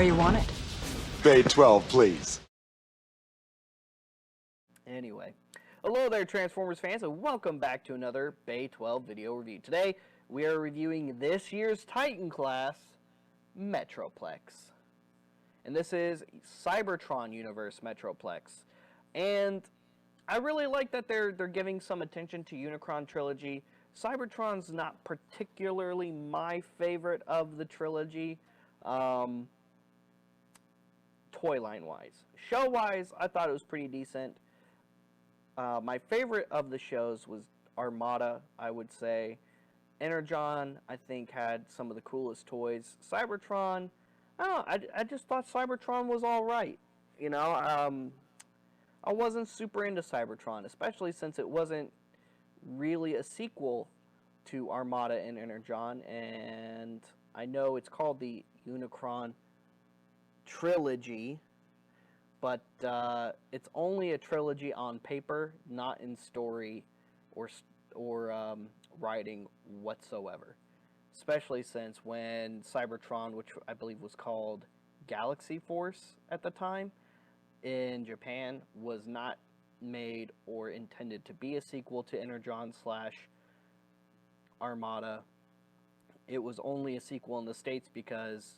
where you want it. Bay 12, please. Anyway, hello there Transformers fans, and welcome back to another Bay 12 video review. Today, we are reviewing this year's Titan class, Metroplex. And this is Cybertron Universe Metroplex. And I really like that they're giving some attention to Unicron Trilogy. Cybertron's not particularly my favorite of the trilogy, toy line wise. Show wise, I thought it was pretty decent. My favorite of the shows was Armada, I would say. Energon, I think, had some of the coolest toys. Cybertron, I don't know, I just thought Cybertron was alright. You know, I wasn't super into Cybertron, especially since it wasn't really a sequel to Armada and Energon, and I know it's called the Unicron Trilogy, but it's only a trilogy on paper, not in story or writing whatsoever. Especially since when Cybertron, which I believe was called Galaxy Force at the time, in Japan, was not made or intended to be a sequel to Energon / Armada. It was only a sequel in the States because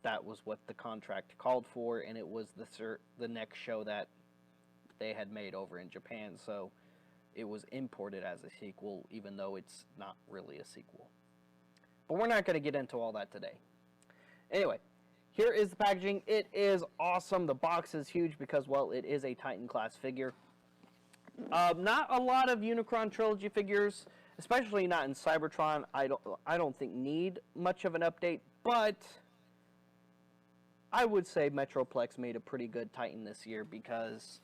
that was what the contract called for, and it was the next show that they had made over in Japan, so it was imported as a sequel, even though it's not really a sequel. But we're not going to get into all that today. Anyway, here is the packaging. It is awesome. The box is huge because, well, it is a Titan class figure. Not a lot of Unicron Trilogy figures, especially not in Cybertron, I don't think need much of an update, but I would say Metroplex made a pretty good Titan this year because,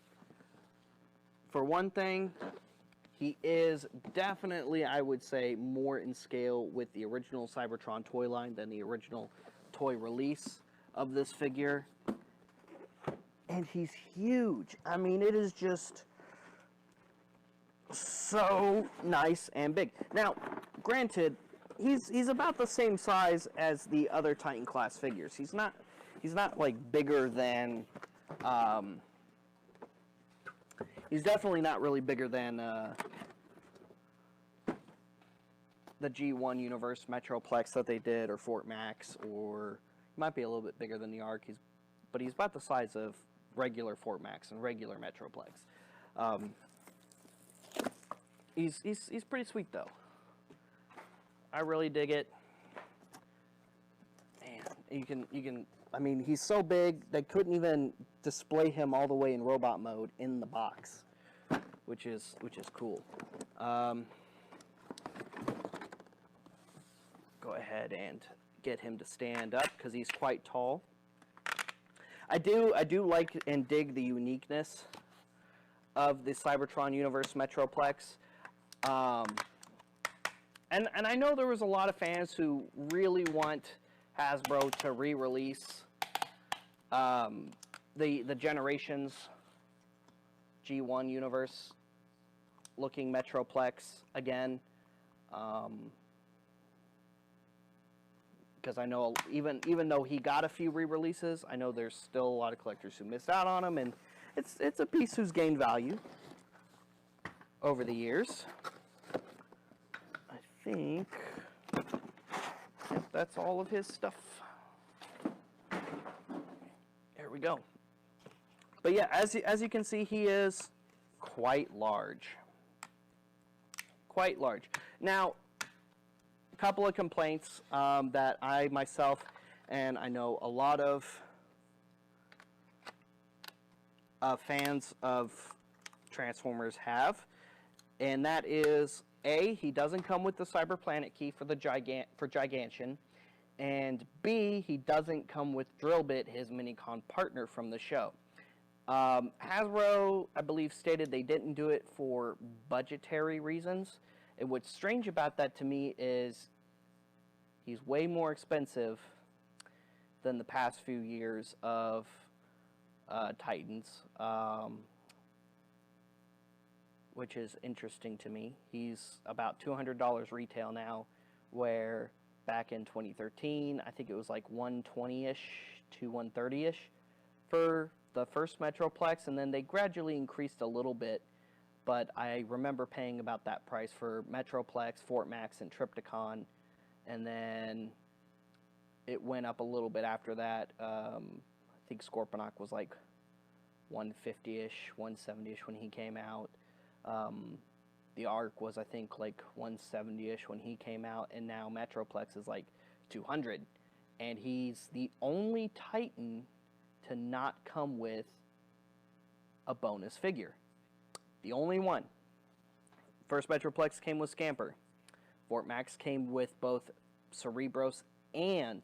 for one thing, he is definitely, I would say, more in scale with the original Cybertron toy line than the original toy release of this figure. And he's huge. I mean, it is just so nice and big. Now, granted, he's about the same size as the other Titan class figures. He's not like bigger than he's definitely not really bigger than the G1 Universe Metroplex that they did, or Fort Max, or he might be a little bit bigger than the Ark. But he's about the size of regular Fort Max and regular Metroplex. He's pretty sweet though. I really dig it. Man, you can. I mean, he's so big they couldn't even display him all the way in robot mode in the box, which is cool. Go ahead and get him to stand up because he's quite tall. I do like and dig the uniqueness of the Cybertron Universe Metroplex. And I know there was a lot of fans who really want Hasbro to re-release the Generations G1 Universe looking Metroplex again. Because I know even though he got a few re-releases, I know there's still a lot of collectors who missed out on him, and it's a piece who's gained value over the years. I think that's all of his stuff. There we go. But yeah, as you can see, he is quite large. Quite large. Now, a couple of complaints that I myself, and I know a lot of fans of Transformers have, and that is, A, he doesn't come with the Cyber Planet key for the Gigantian, and B, he doesn't come with Drillbit, his Minicon partner from the show. Hasbro, I believe, stated they didn't do it for budgetary reasons. And what's strange about that to me is he's way more expensive than the past few years of Titans, which is interesting to me. He's about $200 retail now, where back in 2013, I think it was like $120-ish to 130-ish for the first Metroplex, and then they gradually increased a little bit, but I remember paying about that price for Metroplex, Fort Max, and Triptychon, and then it went up a little bit after that. I think Scorponok was like 150-ish, 170-ish when he came out. The Arc was, I think, like 170-ish when he came out, and now Metroplex is like 200. And he's the only Titan to not come with a bonus figure. The only one. First Metroplex came with Scamper. Fort Max came with both Cerebros and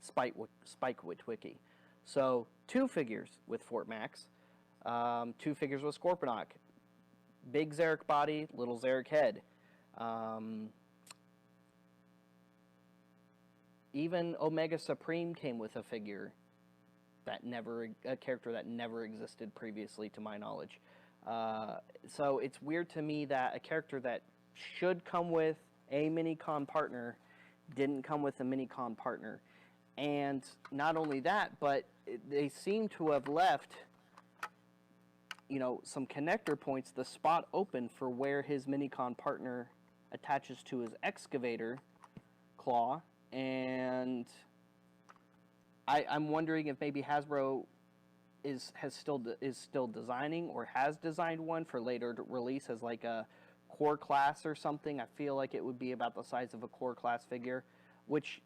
Spike Witwicky. So 2 figures with Fort Max, 2 figures with Scorponok. Big Xeric body, little Xeric head. Even Omega Supreme came with a figure a character that never existed previously to my knowledge. So it's weird to me that a character that should come with a Minicon partner didn't come with a Minicon partner. And not only that, but they seem to have left, you know, some connector points, the spot open for where his Minicon partner attaches to his Excavator claw. And I'm wondering if maybe Hasbro is still designing or has designed one for later release as like a core class or something. I feel like it would be about the size of a core class figure, which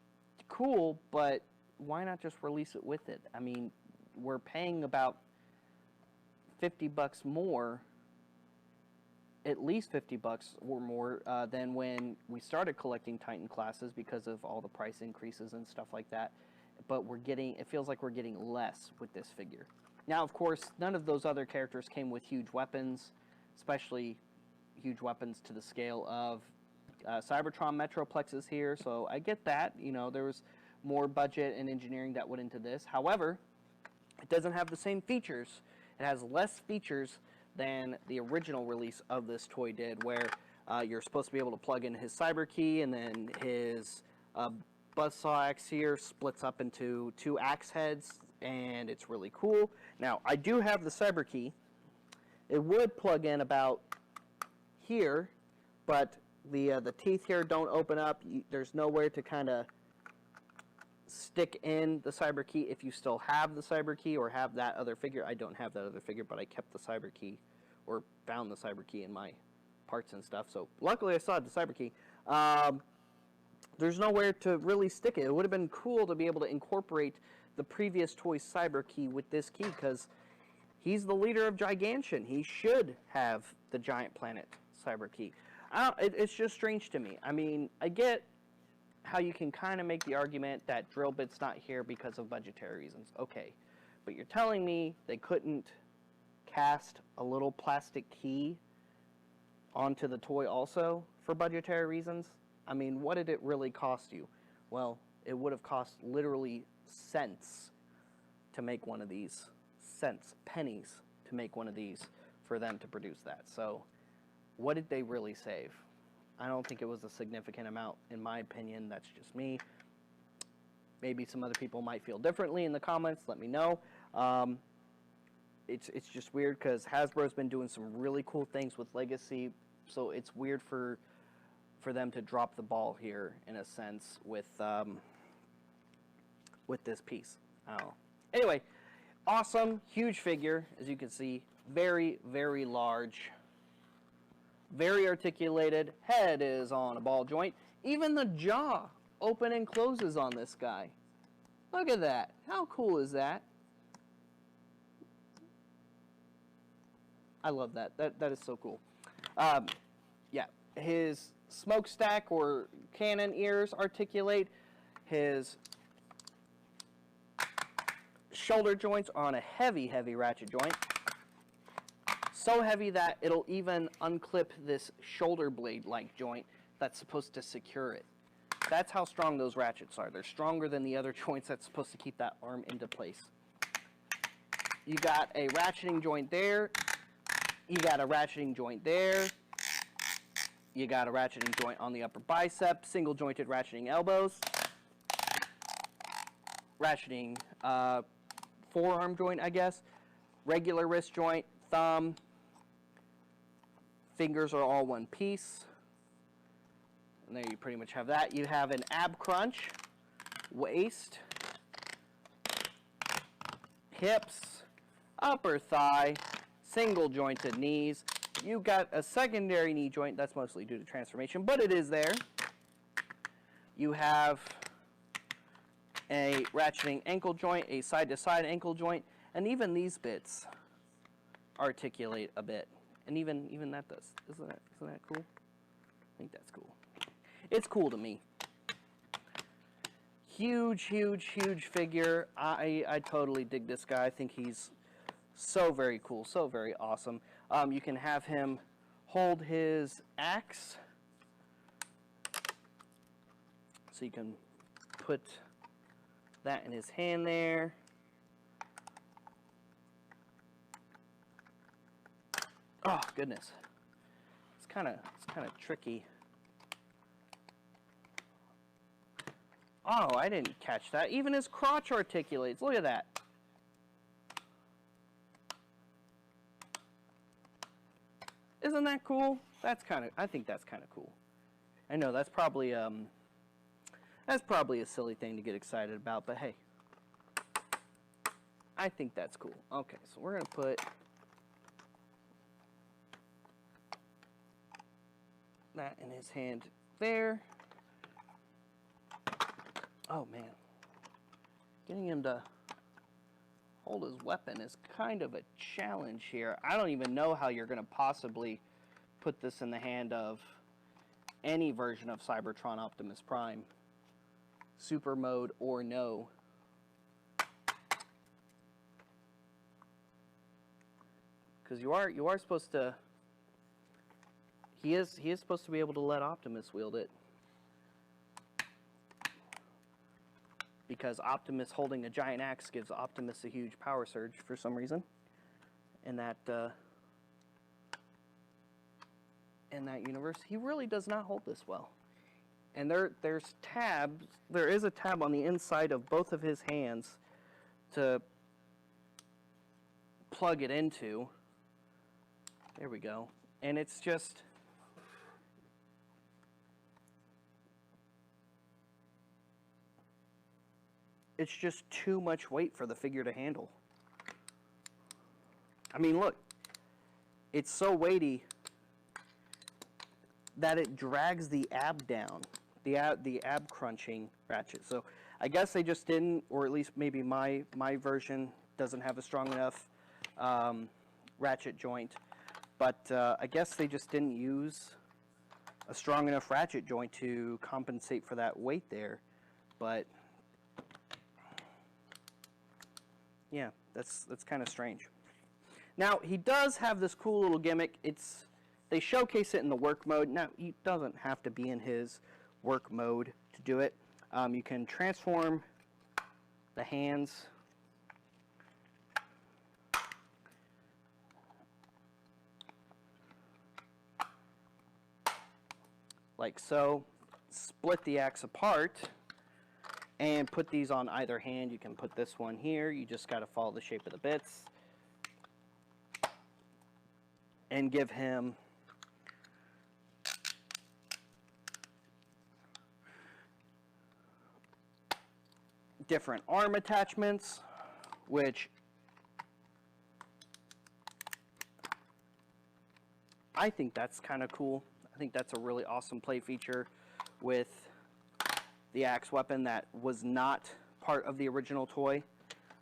cool, but why not just release it with it? I mean, we're paying about $50 more, at least $50 or more than when we started collecting Titan classes because of all the price increases and stuff like that. But it feels like we're getting less with this figure. Now, of course, none of those other characters came with huge weapons, especially huge weapons to the scale of Cybertron Metroplexes here, so I get that. You know, there was more budget and engineering that went into this. However, it doesn't have the same features. It has less features than the original release of this toy did, where you're supposed to be able to plug in his cyber key, and then his buzzsaw axe here splits up into 2 axe heads, and it's really cool. Now, I do have the cyber key. It would plug in about here, but the teeth here don't open up. There's nowhere to kind of stick in the cyber key if you still have the cyber key or have that other figure. I don't have that other figure, but I kept the cyber key, or found the cyber key in my parts and stuff. So luckily I still had the cyber key. There's nowhere to really stick it. It would have been cool to be able to incorporate the previous toy cyber key with this key, because he's the leader of Gigantian. He should have the Giant Planet cyber key. It's just strange to me. I mean, I get how you can kind of make the argument that Drillbit's not here because of budgetary reasons. Okay, but you're telling me they couldn't cast a little plastic key onto the toy also for budgetary reasons? I mean, what did it really cost you? Well, it would have cost literally cents to make one of these. Cents, pennies to make one of these for them to produce that. So what did they really save? I don't think it was a significant amount, in my opinion. That's just me. Maybe some other people might feel differently in the comments. Let me know. It's just weird because Hasbro's been doing some really cool things with Legacy, so it's weird for them to drop the ball here in a sense with this piece. Anyway, awesome, huge figure, as you can see. Very, very large. Very articulated. Head is on a ball joint. Even the jaw open and closes on this guy. Look at that. How cool is that? I love that. That is so cool. Yeah, his smokestack or cannon ears articulate. His shoulder joints are on a heavy, heavy ratchet joint. So heavy that it'll even unclip this shoulder blade-like joint that's supposed to secure it. That's how strong those ratchets are. They're stronger than the other joints that's supposed to keep that arm into place. You got a ratcheting joint there. You got a ratcheting joint there. You got a ratcheting joint on the upper bicep, single jointed ratcheting elbows. ratcheting forearm joint, I guess, regular wrist joint, thumb, fingers are all one piece. And there you pretty much have that. You have an ab crunch, waist, hips, upper thigh, single jointed knees. You got a secondary knee joint, that's mostly due to transformation, but it is there. You have a ratcheting ankle joint, a side-to-side ankle joint, and even these bits articulate a bit. And even that does. Isn't that cool? I think that's cool. It's cool to me. Huge, huge, huge figure. I totally dig this guy. I think he's so very cool, so very awesome. You can have him hold his axe. So you can put that in his hand there. Oh goodness, it's kind of tricky. Oh, I didn't catch that. Even his crotch articulates. Look at that. Isn't that cool? I think that's kind of cool. I know that's probably a silly thing to get excited about, but hey, I think that's cool. Okay, so we're gonna put that in his hand there. Oh man, getting him to hold his weapon is kind of a challenge here. I don't even know how you're going to possibly put this in the hand of any version of Cybertron Optimus Prime, Super Mode or no. Because you are supposed to. He is supposed to be able to let Optimus wield it. Because Optimus holding a giant axe gives Optimus a huge power surge for some reason. In that universe, he really does not hold this well. And there's tabs. There is a tab on the inside of both of his hands to plug it into. There we go. And it's just. It's just too much weight for the figure to handle. I mean, look. It's so weighty that it drags the ab down. The ab crunching ratchet. So I guess they just didn't, or at least maybe my version doesn't have a strong enough ratchet joint. But I guess they just didn't use a strong enough ratchet joint to compensate for that weight there. But yeah, that's kind of strange. Now, he does have this cool little gimmick. They showcase it in the work mode. Now, he doesn't have to be in his work mode to do it. You can transform the hands like so. Split the axe apart and put these on either hand. You can put this one here. You just got to follow the shape of the bits. And give him different arm attachments, which I think that's kind of cool. I think that's a really awesome play feature with the axe weapon that was not part of the original toy.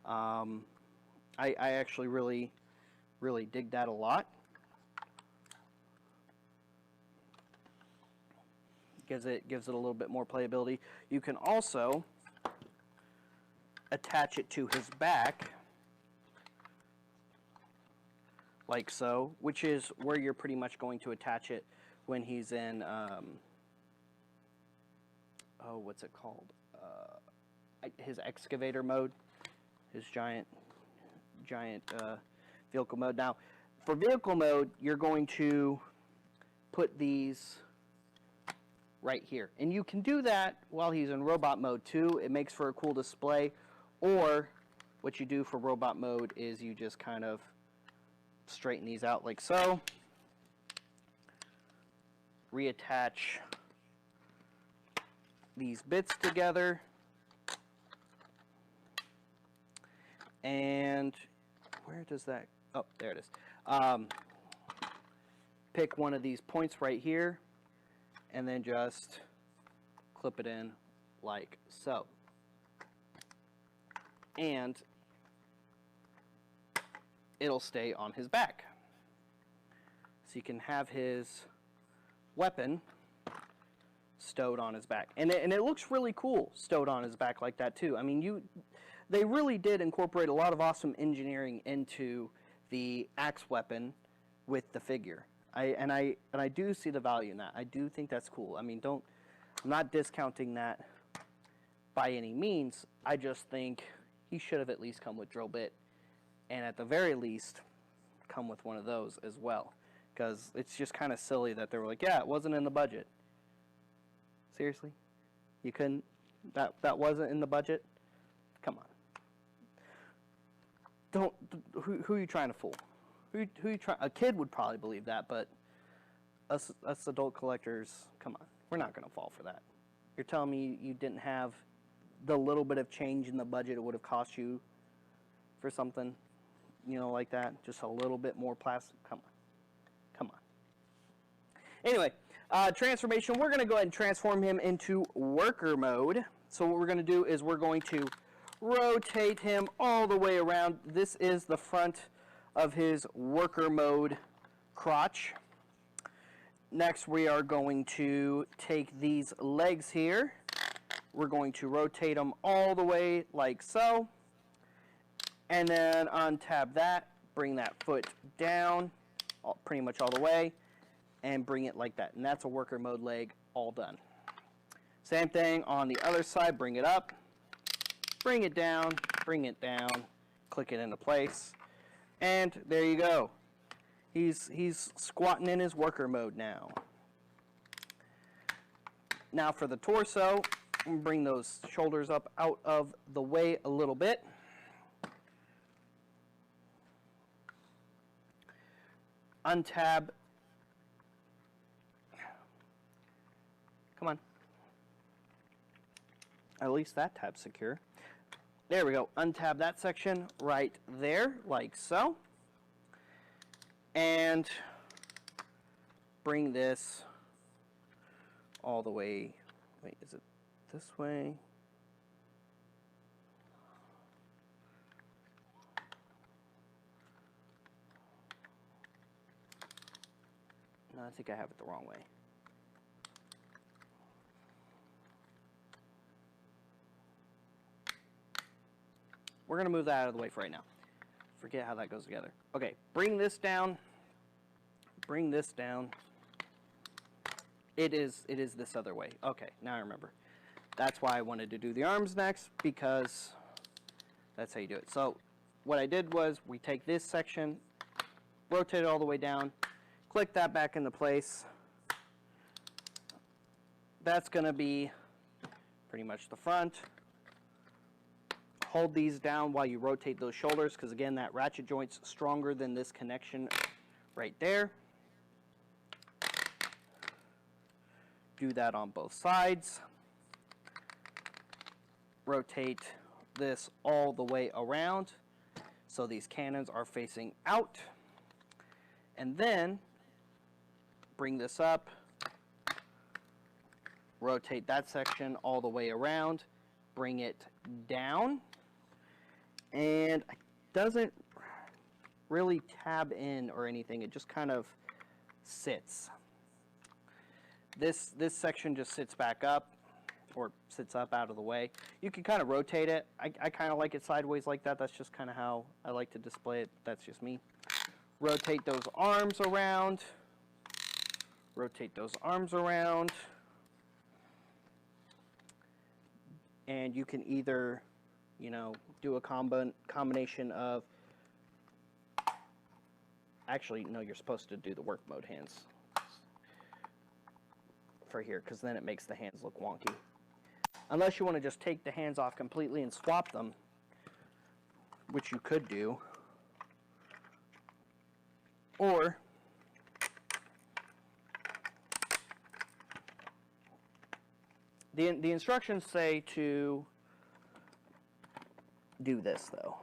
I actually really dig that a lot. Gives it a little bit more playability. You can also attach it to his back like so, which is where you're pretty much going to attach it when he's in what's it called? His excavator mode, his giant vehicle mode. Now, for vehicle mode, you're going to put these right here, and you can do that while he's in robot mode too. It makes for a cool display. Or what you do for robot mode is you just kind of straighten these out like so. Reattach these bits together. And where does that, oh, there it is. Pick one of these points right here and then just clip it in like so. And it'll stay on his back. So you can have his weapon stowed on his back. And it looks really cool stowed on his back like that too. I mean, they really did incorporate a lot of awesome engineering into the axe weapon with the figure. I do see the value in that. I do think that's cool. I mean, I'm not discounting that by any means. I just think he should have at least come with drill bit, and at the very least come with one of those as well, because it's just kind of silly that they were like, yeah, it wasn't in the budget. Seriously? You couldn't? That wasn't in the budget? Come on. Who are you trying to fool? Who you trying? A kid would probably believe that, but us adult collectors, come on. We're not going to fall for that. You're telling me you didn't have the little bit of change in the budget it would have cost you for something, you know, like that? Just a little bit more plastic? Come on. Come on. Anyway, transformation, we're going to go ahead and transform him into worker mode. So what we're going to do is we're going to rotate him all the way around. This is the front of his worker mode crotch. Next, we are going to take these legs here. We're going to rotate them all the way like so. And then untab that, bring that foot down pretty much all the way, and bring it like that. And that's a worker mode leg all done. Same thing on the other side, bring it up, bring it down, click it into place. And there you go. He's squatting in his worker mode now. Now for the torso, I'm going to bring those shoulders up out of the way a little bit. Untab. Come on. At least that tab's secure. There we go. Untab that section right there, like so. And bring this all the way. Wait, is it this way? No, I think I have it the wrong way. We're going to move that out of the way for right now. Forget how that goes together. Okay, bring this down. Bring this down. It is this other way. Okay, now I remember. That's why I wanted to do the arms next, because that's how you do it. So what I did was we take this section, rotate it all the way down, click that back into place. That's going to be pretty much the front. Hold these down while you rotate those shoulders, because again, that ratchet joint's stronger than this connection right there. Do that on both sides. Rotate this all the way around so these cannons are facing out. And then bring this up. Rotate that section all the way around. Bring it down. And it doesn't really tab in or anything. It just kind of sits. This section just sits back up, or sits up out of the way. You can kind of rotate it. I kind of like it sideways like that. That's just kind of how I like to display it. That's just me. Rotate those arms around. Rotate those arms around. And you can either, you know, do a combination of, actually, no, you're supposed to do the work mode hands for here, because then it makes the hands look wonky. Unless you want to just take the hands off completely and swap them, which you could do, or the instructions say to do this though.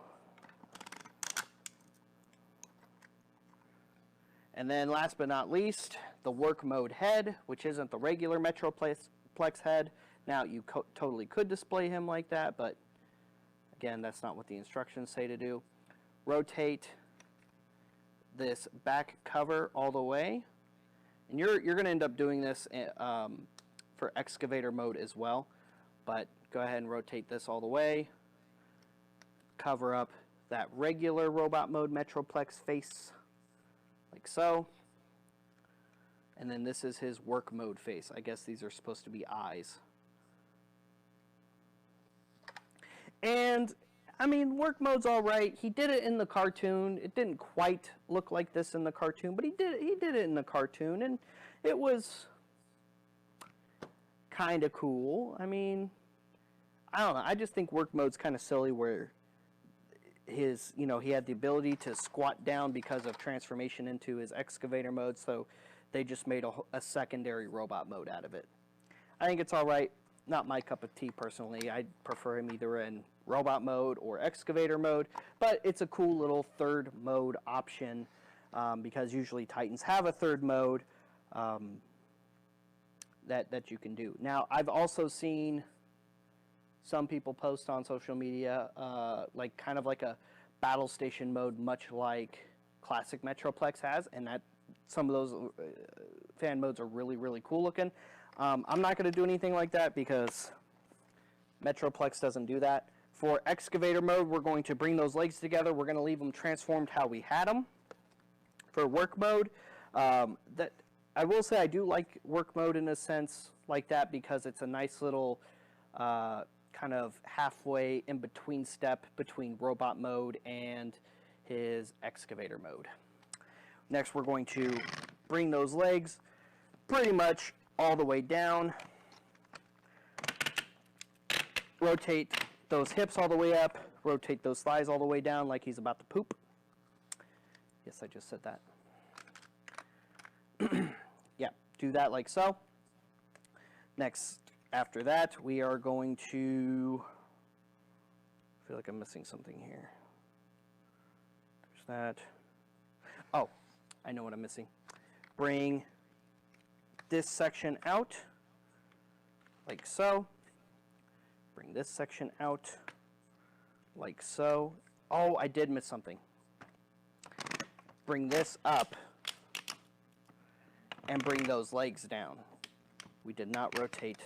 And then last but not least, the work mode head, which isn't the regular Metroplex head. Now you totally could display him like that, but again, that's not what the instructions say to do. Rotate this back cover all the way, and you're going to end up doing this for Excavator mode as well, but go ahead and rotate this all the way, cover up that regular robot mode Metroplex face like so, and then this is his work mode face. I guess these are supposed to be eyes. And I mean, work mode's all right. He did it in the cartoon. It didn't quite look like this in the cartoon, but he did it in the cartoon, and it was kind of cool. I mean, I don't know. I just think work mode's kind of silly where his, you know, he had the ability to squat down because of transformation into his excavator mode, so they just made a secondary robot mode out of it. I think it's all right. Not my cup of tea personally. I prefer him either in robot mode or excavator mode, but it's a cool little third mode option because usually Titans have a third mode that you can do. Now, I've also seen some people post on social media like kind of like a battle station mode, much like classic Metroplex has, and that some of those fan modes are really, really cool looking. I'm not going to do anything like that because Metroplex doesn't do that. For excavator mode, we're going to bring those legs together. We're going to leave them transformed how we had them. For work mode, that I will say I do like work mode in a sense like that because it's a nice little kind of halfway in between step between robot mode and his excavator mode. Next, we're going to bring those legs pretty much all the way down, rotate those hips all the way up, rotate those thighs all the way down like he's about to poop. Yes, I just said that. Yeah, do that like so. Next, after that, we are going to, I feel like I'm missing something here. There's that. Oh, I know what I'm missing. Bring this section out like so. Bring this section out like so. Oh, I did miss something. Bring this up and bring those legs down. We did not rotate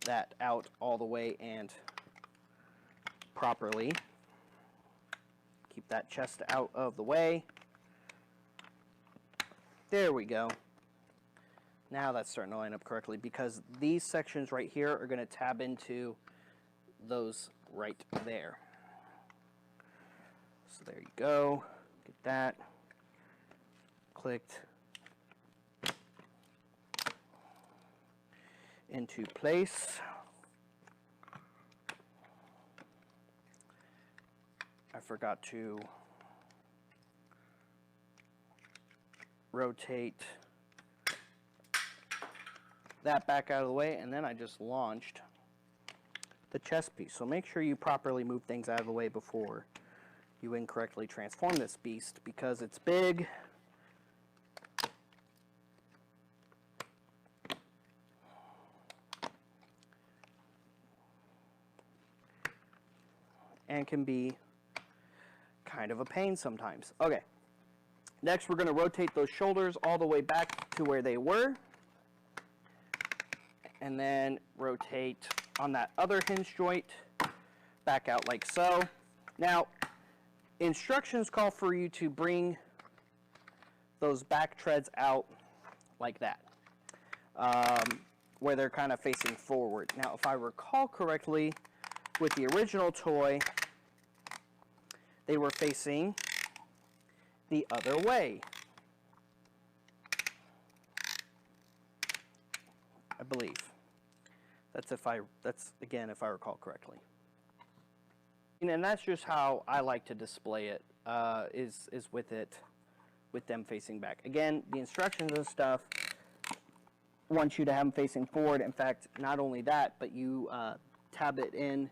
that out all the way and properly. Keep that chest out of the way. There we go. Now that's starting to line up correctly because these sections right here are going to tab into those right there. So there you go. Get that. Clicked into place. I forgot to rotate that back out of the way, and then I just launched the chest piece. So make sure you properly move things out of the way before you incorrectly transform this beast because it's big. And can be kind of a pain sometimes. Okay. Next, we're going to rotate those shoulders all the way back to where they were. And then rotate on that other hinge joint back out like so. Now, instructions call for you to bring those back treads out like that, where they're kind of facing forward. Now, if I recall correctly, with the original toy, they were facing the other way, I believe. That's again if I recall correctly. And that's just how I like to display it, is with them facing back. Again, the instructions and stuff want you to have them facing forward. In fact, not only that, but you tab it in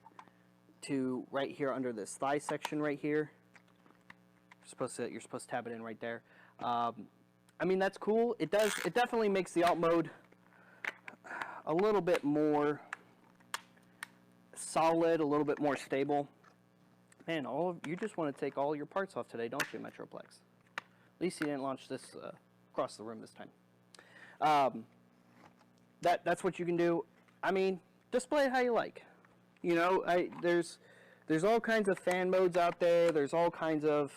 to right here under this thigh section right here. You're supposed to tab it in right there. I mean, that's cool. It definitely makes the alt mode a little bit more solid, a little bit more stable. Man, you just want to take all your parts off today, don't you, Metroplex? At least you didn't launch this across the room this time. That's what you can do. I mean, display it how you like. You know, there's all kinds of fan modes out there. There's all kinds of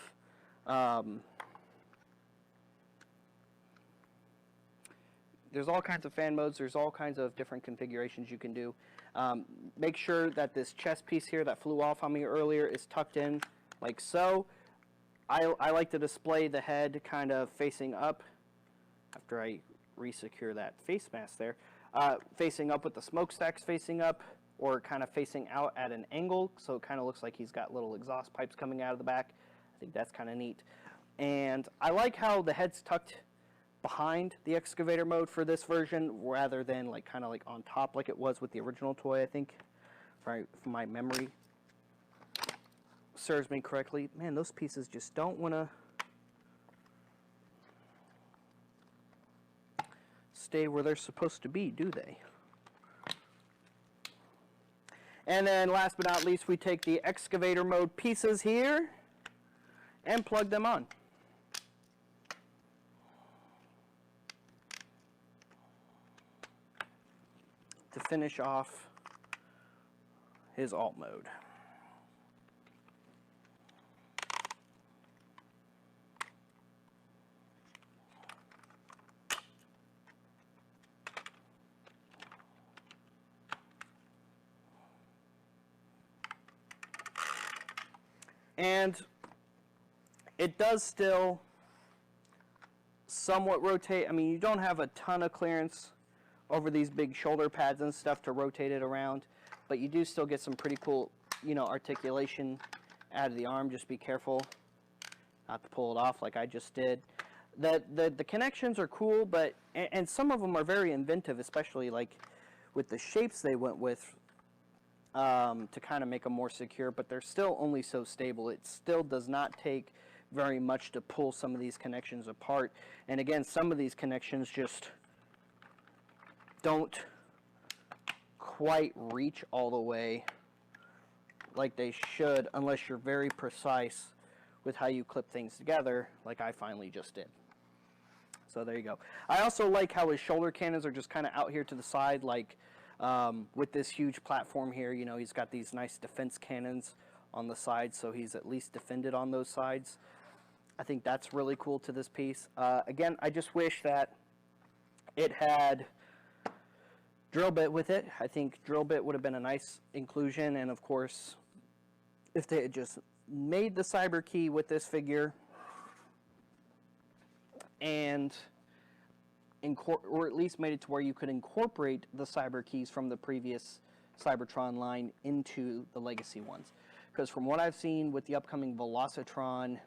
there's all kinds of different configurations you can do. Make sure that this chest piece here that flew off on me earlier is tucked in like so. I like to display the head kind of facing up after I resecure that face mask there. Facing up with the smokestacks facing up, or kind of facing out at an angle, so it kind of looks like he's got little exhaust pipes coming out of the back. I think that's kind of neat. And I like how the head's tucked behind the excavator mode for this version, rather than like kind of like on top like it was with the original toy, I think, if my memory serves me correctly. Man, those pieces just don't want to stay where they're supposed to be, do they? And then last but not least, we take the excavator mode pieces here and plug them on. To finish off his alt mode. And it does still somewhat rotate. I mean, you don't have a ton of clearance over these big shoulder pads and stuff to rotate it around, but you do still get some pretty cool, you know, articulation out of the arm. Just be careful not to pull it off like I just did. The connections are cool, but and some of them are very inventive, especially like with the shapes they went with to kind of make them more secure, but they're still only so stable. It still does not take very much to pull some of these connections apart. And again, some of these connections just don't quite reach all the way like they should, unless you're very precise with how you clip things together, like I finally just did. So there you go. I also like how his shoulder cannons are just kind of out here to the side, like with this huge platform here. You know, he's got these nice defense cannons on the sides, so he's at least defended on those sides. I think that's really cool to this piece. Again, I just wish that it had drill bit with it. I think drill bit would have been a nice inclusion, and of course, if they had just made the cyber key with this figure and or at least made it to where you could incorporate the cyber keys from the previous Cybertron line into the legacy ones. Because from what I've seen with the upcoming Velocitron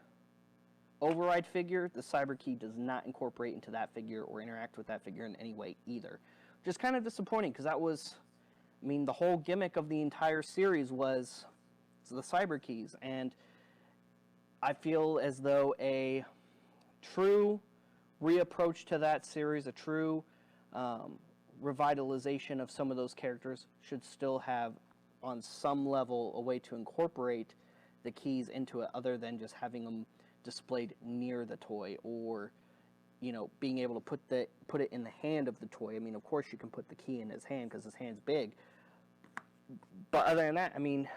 Override figure, the cyber key does not incorporate into that figure or interact with that figure in any way either. Which is kind of disappointing, because that was, I mean, the whole gimmick of the entire series was the cyber keys. And I feel as though a true reapproach to that series, a true revitalization of some of those characters, should still have, on some level, a way to incorporate the keys into it, other than just having them displayed near the toy, or, you know, being able to put it in the hand of the toy. I mean, of course you can put the key in his hand because his hand's big, but other than that, I mean,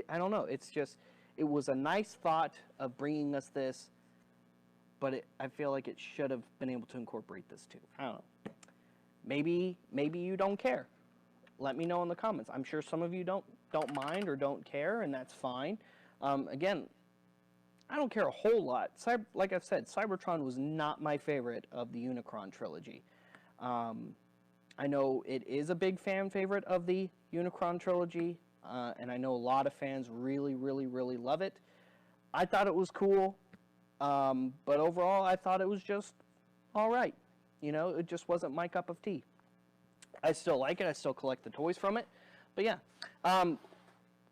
I don't know. It's just, it was a nice thought of bringing us this, but I feel like it should have been able to incorporate this too. I don't know. Maybe you don't care. Let me know in the comments. I'm sure some of you don't mind or don't care, and that's fine. Again, I don't care a whole lot. Like I've said, Cybertron was not my favorite of the Unicron trilogy. I know it is a big fan favorite of the Unicron trilogy. and I know a lot of fans really, really, really love it. I thought it was cool, but overall, I thought it was just all right. You know, it just wasn't my cup of tea. I still like it. I still collect the toys from it. But yeah.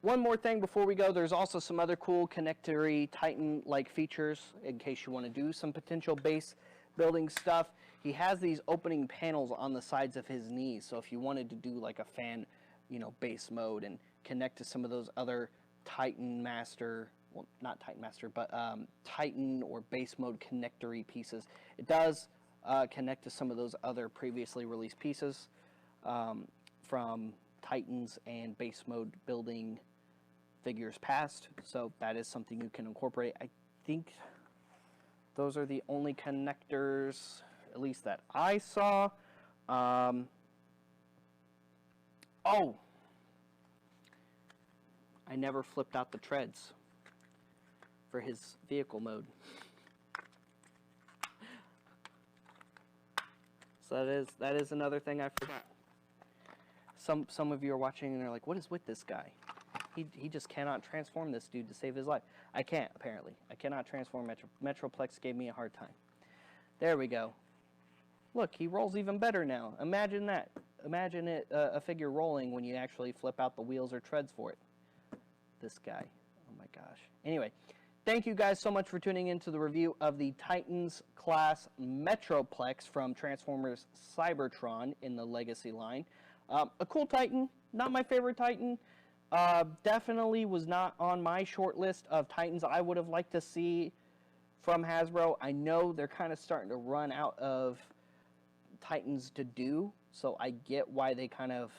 One more thing before we go. There's also some other cool connectory Titan-like features in case you want to do some potential base building stuff. He has these opening panels on the sides of his knees. So if you wanted to do like a fan, you know, base mode and connect to some of those other Titan Master, well, not Titan Master, but Titan or base mode connectory pieces, it does connect to some of those other previously released pieces from Titans and base mode building figures past, so that is something you can incorporate. I think those are the only connectors, at least that I saw. Oh, I never flipped out the treads for his vehicle mode. So that is another thing I forgot. Some of you are watching and they're like, what is with this guy? He just cannot transform this dude to save his life. I can't, apparently. I cannot transform Metroplex gave me a hard time. There we go. Look, he rolls even better now. Imagine that. Imagine it a figure rolling when you actually flip out the wheels or treads for it. This guy. Oh my gosh. Anyway, thank you guys so much for tuning into the review of the Titans class Metroplex from Transformers Cybertron in the Legacy line. A cool Titan. Not my favorite Titan. Definitely was not on my short list of Titans I would have liked to see from Hasbro. I know they're kind of starting to run out of Titans to do, so I get why they kind of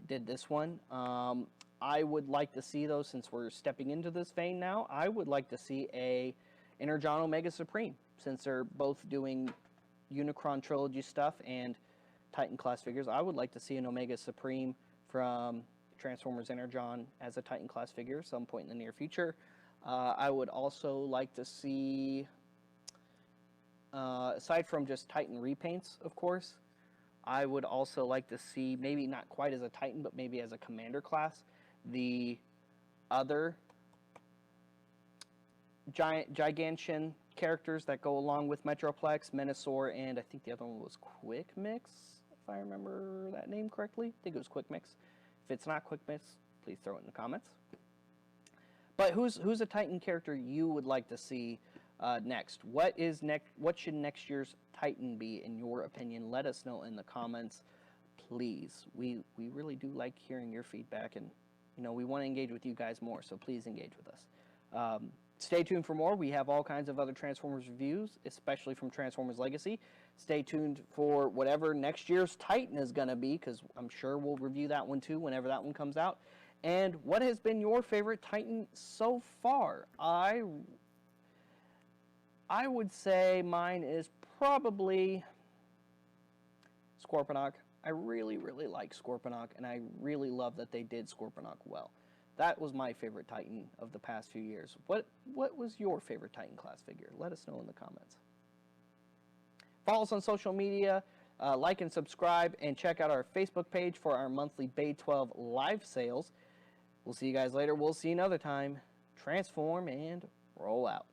did this one. I would like to see, though, since we're stepping into this vein now, I would like to see a Energon Omega Supreme, since they're both doing Unicron Trilogy stuff and Titan class figures. I would like to see an Omega Supreme from Transformers Energon as a Titan class figure some point in the near future. I would also like to see, aside from just Titan repaints, of course, I would also like to see, maybe not quite as a Titan, but maybe as a Commander class, the other Gigantian characters that go along with Metroplex, Menasor, and I think the other one was Quick Mix, if I remember that name correctly. I think it was Quick Mix. If it's not Quick Mix, please throw it in the comments. But who's a Titan character you would like to see next? What should next year's Titan be, in your opinion? Let us know in the comments, please. We really do like hearing your feedback, and you know, we want to engage with you guys more, so please engage with us. Stay tuned for more. We have all kinds of other Transformers reviews, especially from Transformers Legacy. Stay tuned for whatever next year's Titan is going to be, because I'm sure we'll review that one too whenever that one comes out. And what has been your favorite Titan so far? I would say mine is probably Scorponok. I really, really like Scorponok, and I really love that they did Scorponok well. That was my favorite Titan of the past few years. What was your favorite Titan class figure? Let us know in the comments. Follow us on social media, like and subscribe, and check out our Facebook page for our monthly Bay 12 live sales. We'll see you guys later. We'll see you another time. Transform and roll out.